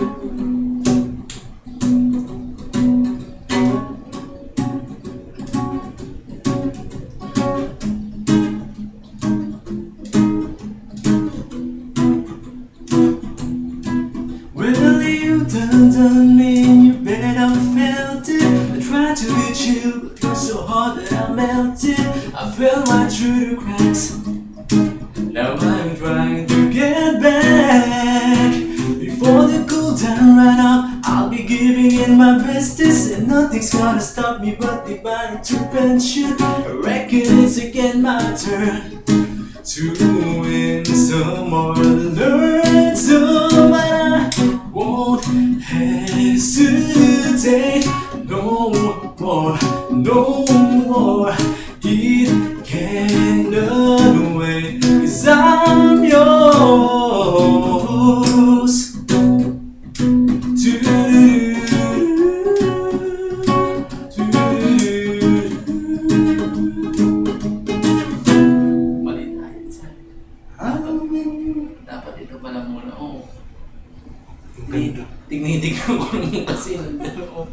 Well, you done me and you bet I felt it. I tried to be chill, but you're so hard that I melted. I fell right through the cracks. Now I'm trying to get back. Before the cool down run out, I'll be giving in my bestest, and nothing's gonna stop me but divine intervention. I reckon it's again my turn to win some or learn some, but I won't hesitate no more, no more. It cannot wait, 'cause I'm yours. Dapat ito pala muna. Oh. Tingnan ko kasi nandun.